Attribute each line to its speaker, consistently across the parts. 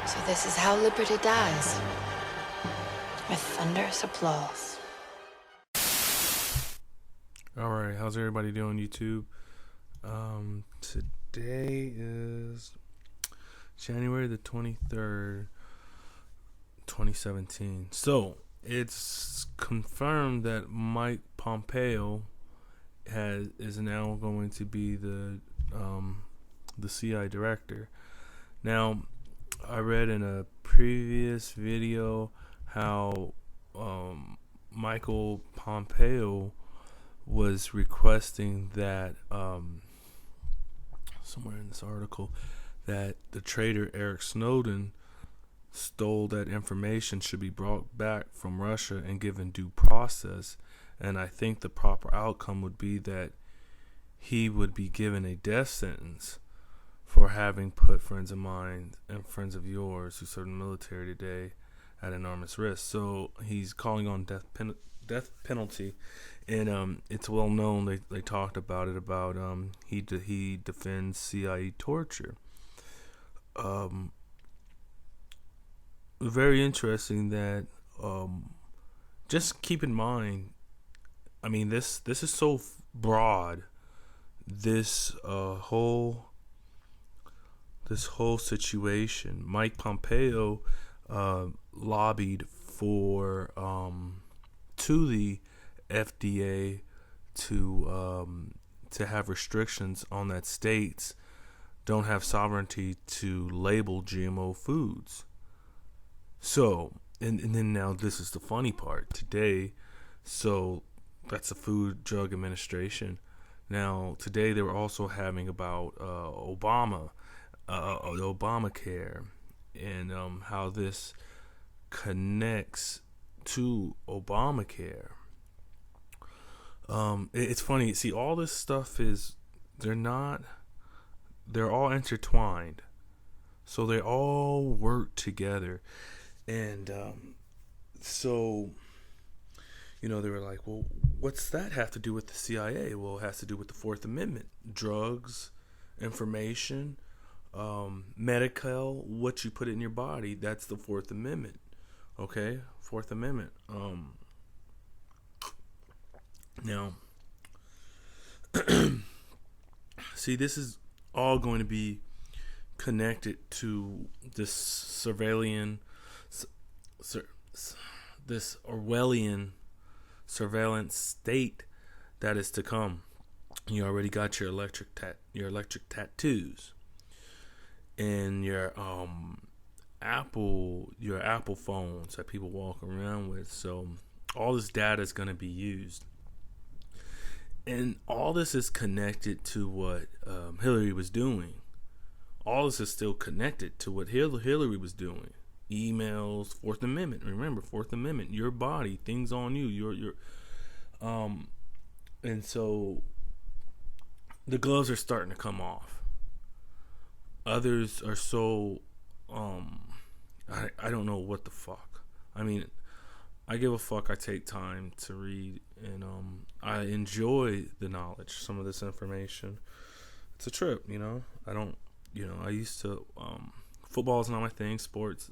Speaker 1: So this is how liberty dies. With thunderous applause.
Speaker 2: Alright, how's everybody doing, YouTube? Today is January the 23rd, 2017. So, it's confirmed that Mike Pompeo is now going to be the CIA director. Now, I read in a previous video how Michael Pompeo was requesting that somewhere in this article that the traitor Eric Snowden stole that information should be brought back from Russia and given due process. And I think the proper outcome would be that he would be given a death sentence for having put friends of mine and friends of yours who served in the military today at enormous risk. So he's calling on death penalty, and it's well known. They talked about it about he defends CIA torture. Very interesting that just keep in mind. I mean, this is so broad. This whole situation. Mike Pompeo lobbied for to the FDA to have restrictions on that states don't have sovereignty to label GMO foods. So, and then now this is the funny part today. So that's the Food Drug Administration. Now today they were also having about Obamacare and how this connects to Obamacare. It's funny. See, all this stuff they're all intertwined. So they all work together. And so, they were like, well, what's that have to do with the CIA? Well, it has to do with the Fourth Amendment. Drugs, information, medical, what you put in your body, that's the Fourth Amendment. Okay? Fourth Amendment. Now, see, this is all going to be connected to this this Orwellian surveillance state that is to come. You already got your electric tattoos and your Apple phones that people walk around with. So all this data is going to be used, and all this is connected to what Hillary was doing. All this is still connected to what Hillary was doing. Emails, Fourth Amendment. Remember, Fourth Amendment. Your body, things on you. Your and so the gloves are starting to come off. Others are so I don't know what the fuck. I mean, I give a fuck. I take time to read, and I enjoy the knowledge. Some of this information, it's a trip. I used to football is not my thing. Sports,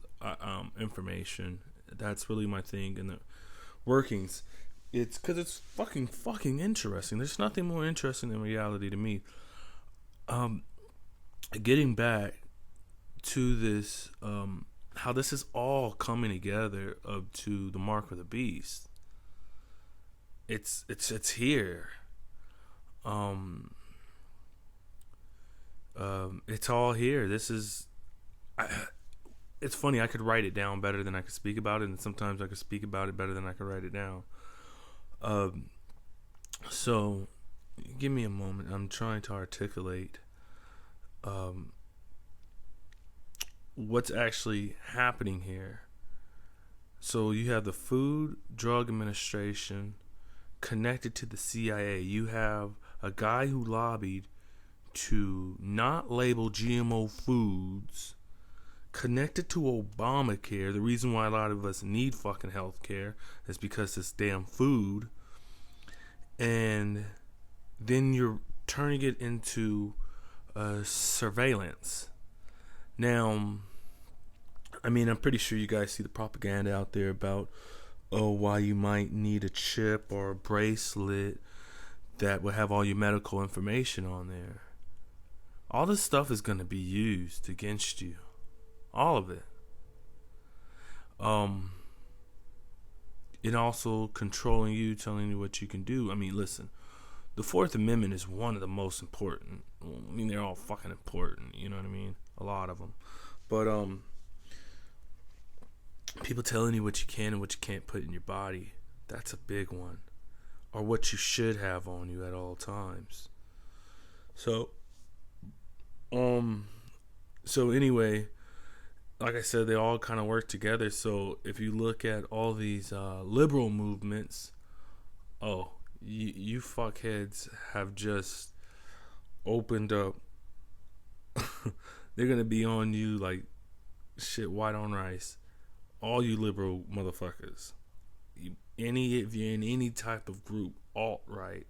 Speaker 2: information, that's really my thing. And the workings, it's because it's fucking interesting. There's nothing more interesting than reality to me. Getting back to this, how this is all coming together up to the mark of the beast. It's here. It's all here. This is. It's funny. I could write it down better than I could speak about it, and sometimes I could speak about it better than I could write it down. So, give me a moment. I'm trying to articulate what's actually happening here. So you have the Food Drug Administration connected to the CIA. You have a guy who lobbied to not label GMO foods connected to Obamacare. The reason why a lot of us need fucking health care is because it's damn food. And then you're turning it into surveillance. Now, I mean, I'm pretty sure you guys see the propaganda out there about, oh, why you might need a chip or a bracelet that will have all your medical information on there. All this stuff is going to be used against you. All of it. And also controlling you, telling you what you can do. I mean, listen, the Fourth Amendment is one of the most important. I mean, they're all fucking important, you know what I mean? A lot of them. But, people telling you what you can and what you can't put in your body, that's a big one. Or what you should have on you at all times. So anyway, like I said, they all kind of work together. So if you look at all these liberal movements, you fuckheads have just opened up. They're gonna be on you like shit white on rice. All you liberal motherfuckers. If you're in any type of group, alt-right,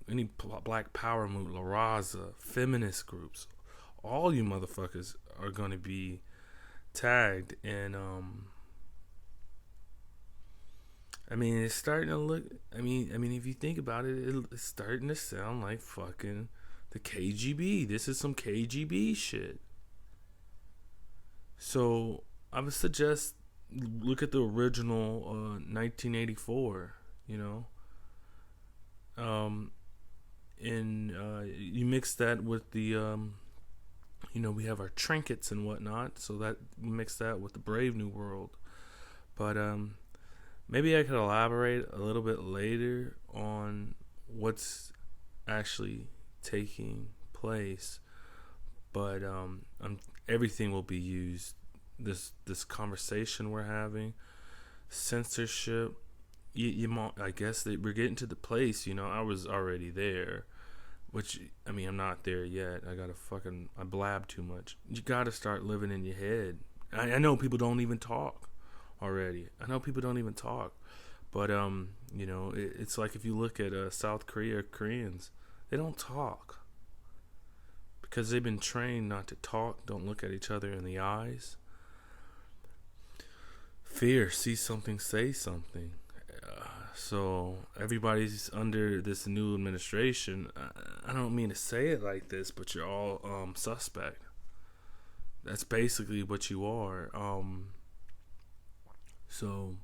Speaker 2: any black power movement, La Raza, feminist groups, all you motherfuckers are going to be tagged. And I mean, it's starting to look, I mean if you think about it, it's starting to sound like fucking the KGB. This is some KGB shit. So I would suggest look at the original 1984, you know, and you mix that with the you know, we have our trinkets and whatnot, so that mix that with the Brave New World. But maybe I could elaborate a little bit later on what's actually taking place. But everything will be used. This conversation we're having, censorship. I guess we're getting to the place. You know, I was already there. Which, I mean, I'm not there yet. I blab too much. You gotta start living in your head. I know people don't even talk already. But, you know, it's like if you look at South Korea, Koreans, they don't talk. Because they've been trained not to talk, don't look at each other in the eyes. Fear, see something, say something. So everybody's under this new administration. I don't mean to say it like this, but you're all suspect. That's basically what you are. So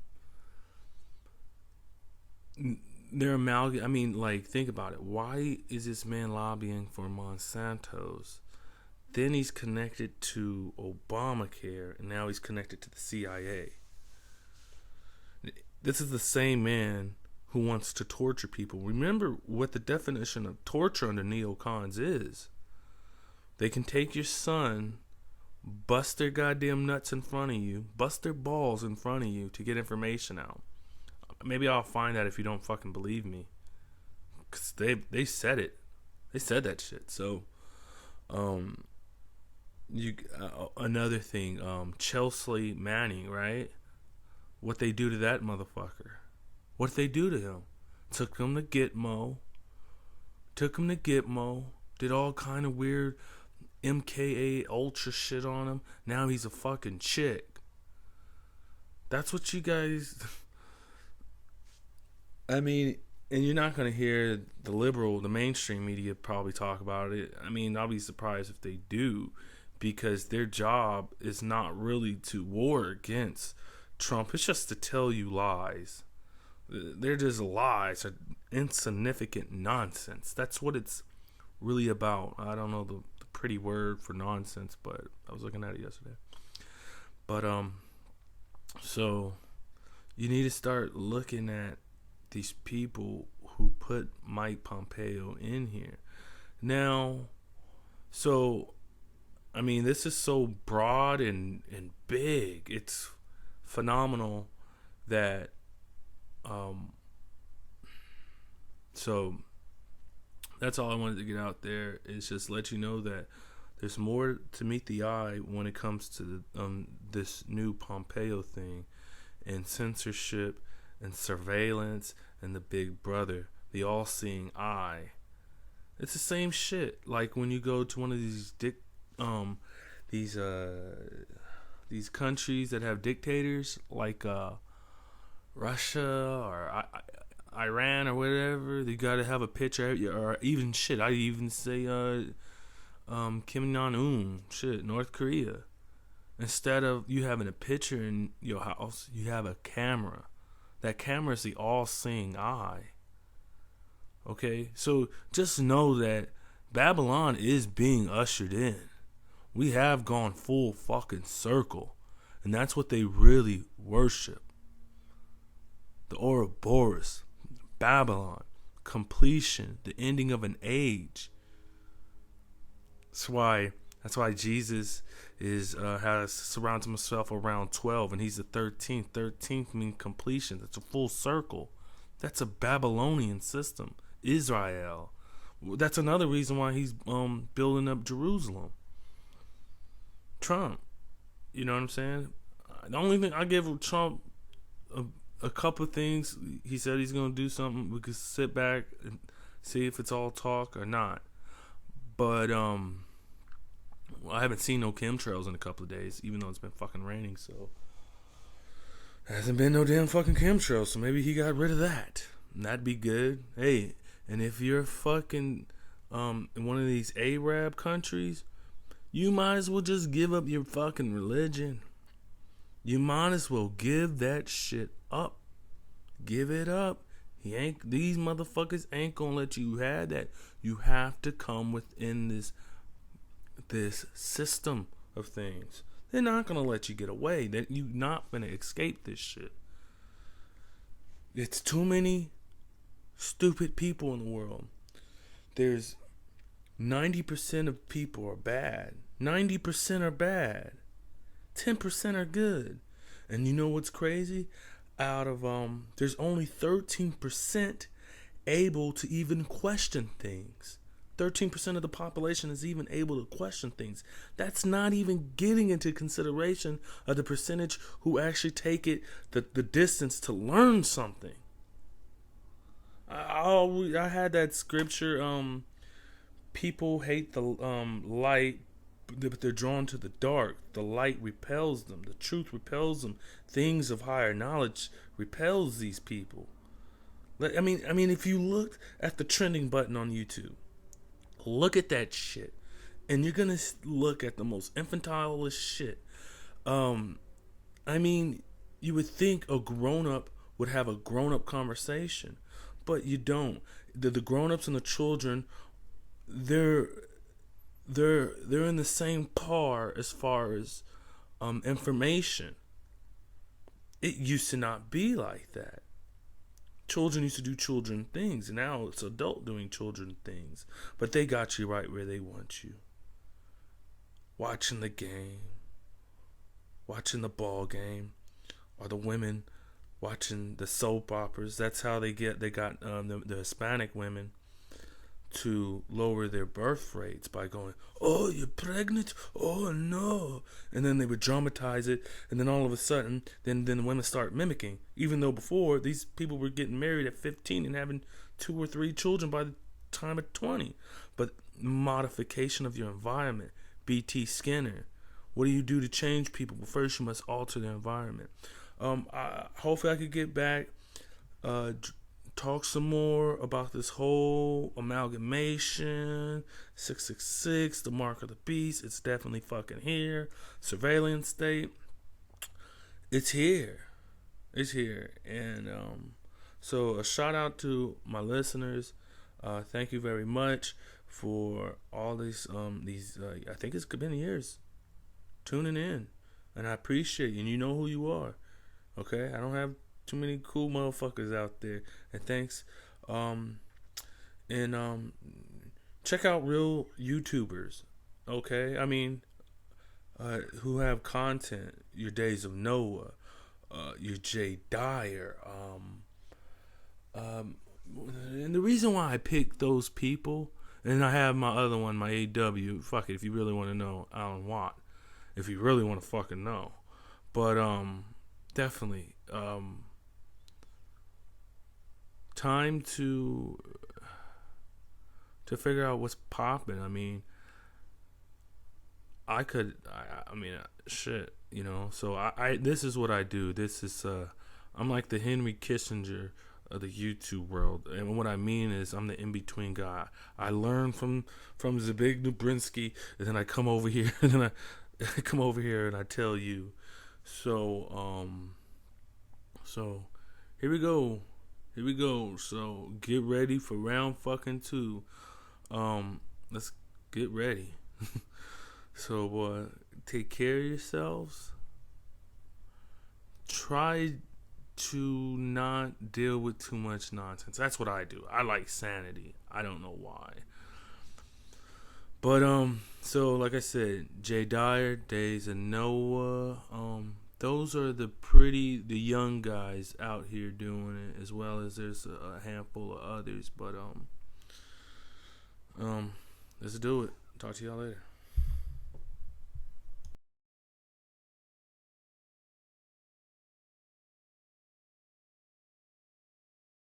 Speaker 2: they're I mean, like, think about it. Why is this man lobbying for Monsanto's? Then he's connected to Obamacare, and now he's connected to the CIA. This is the same man who wants to torture people. Remember what the definition of torture under neocons is. They can take your son, bust their goddamn nuts in front of you, bust their balls in front of you to get information out. Maybe I'll find out if you don't fucking believe me. Because they said it. They said that shit. So, another thing, Chelsea Manning, right? What they do to that motherfucker? What they do to him? Took him to Gitmo. Did all kind of weird MKA Ultra shit on him. Now he's a fucking chick. That's what you guys... I mean, and you're not going to hear the mainstream media probably talk about it. I mean, I'll be surprised if they do, because their job is not really to war against Trump. It's just to tell you lies. They're just lies, or insignificant nonsense. That's what it's really about. I don't know the pretty word for nonsense, but I was looking at it yesterday. But so you need to start looking at these people who put Mike Pompeo in here. Now, so I mean, this is so broad and big. It's phenomenal that so that's all I wanted to get out there, is just let you know that there's more to meet the eye when it comes to this new Pompeo thing, and censorship and surveillance and the big brother, the all-seeing eye. It's the same shit. Like when you go to one of these these countries that have dictators like Russia or Iran or whatever, they got to have a picture, or even shit. I even say Kim Jong Un, shit, North Korea. Instead of you having a picture in your house, you have a camera. That camera is the all-seeing eye. Okay, so just know that Babylon is being ushered in. We have gone full fucking circle, and that's what they really worship. The Ouroboros, Babylon, completion, the ending of an age. That's why Jesus has surrounded himself around 12, and he's the 13th. 13th means completion. That's a full circle. That's a Babylonian system. Israel. That's another reason why he's building up Jerusalem. Trump. You know what I'm saying? The only thing I give Trump a couple of things. He said he's going to do something. We could sit back and see if it's all talk or not. But I haven't seen no chemtrails in a couple of days, even though it's been fucking raining. So hasn't been no damn fucking chemtrails. So maybe he got rid of that. And that'd be good. Hey, and if you're fucking in one of these Arab countries, you might as well just give up your fucking religion. You might as well give that shit up. Give it up. These motherfuckers ain't gonna let you have that. You have to come within this system of things. They're not gonna let you get away. That you're not gonna escape this shit. It's too many stupid people in the world. There's 90% of people are bad. 90% are bad. 10% are good. And you know what's crazy? Out of there's only 13% able to even question things. 13% of the population is even able to question things. That's not even getting into consideration of the percentage who actually take it the distance to learn something. I had that scripture, people hate the light, but they're drawn to the dark. The light repels them. The truth repels them. Things of higher knowledge repels these people. I mean, if you look at the trending button on YouTube, look at that shit, and you're gonna look at the most infantile shit. I mean, you would think a grown-up would have a grown-up conversation, but you don't. The grown-ups and the children, they're in the same par as far as information. It used to not be like that. Children used to do children things. Now it's adult doing children things. But they got you right where they want you. Watching the game. Watching the ball game. Or the women watching the soap operas. That's how they got the Hispanic women to lower their birth rates by going, oh, you're pregnant? Oh, no. And then they would dramatize it, and then all of a sudden, then the women start mimicking. Even though before, these people were getting married at 15 and having 2 or 3 children by the time of 20. But modification of your environment. B.T. Skinner. What do you do to change people? Well, first you must alter the environment. Hopefully I could get back, talk some more about this whole amalgamation, 666, the mark of the beast. It's definitely fucking here. Surveillance state. It's here. It's here. And so a shout out to my listeners. Thank you very much for all these I think it's been years tuning in, and I appreciate you, and you know who you are. Okay, I don't have too many cool motherfuckers out there, and thanks. Check out real YouTubers. Okay, I mean, who have content. Your Days of Noah, your Jay Dyer. And the reason why I picked those people, and I have my other one, my AW. Fuck it, if you really want to know, Alan Watt. If you really want to fucking know, but definitely. Time to figure out what's popping. I mean, I mean, shit, So I this is what I do. This is I'm like the Henry Kissinger of the YouTube world, and what I mean is I'm the in between guy. I learn from Zbigniew Brzezinski, and then I come over here, and then I come over here and I tell you. So so here we go. Here we go. So get ready for round fucking 2. Let's get ready. So take care of yourselves. Try to not deal with too much nonsense. That's what I do. I like sanity. I don't know why. But so like I said, Jay Dyer, Days of Noah, those are the young guys out here doing it, as well as there's a handful of others. But let's do it. Talk to y'all later.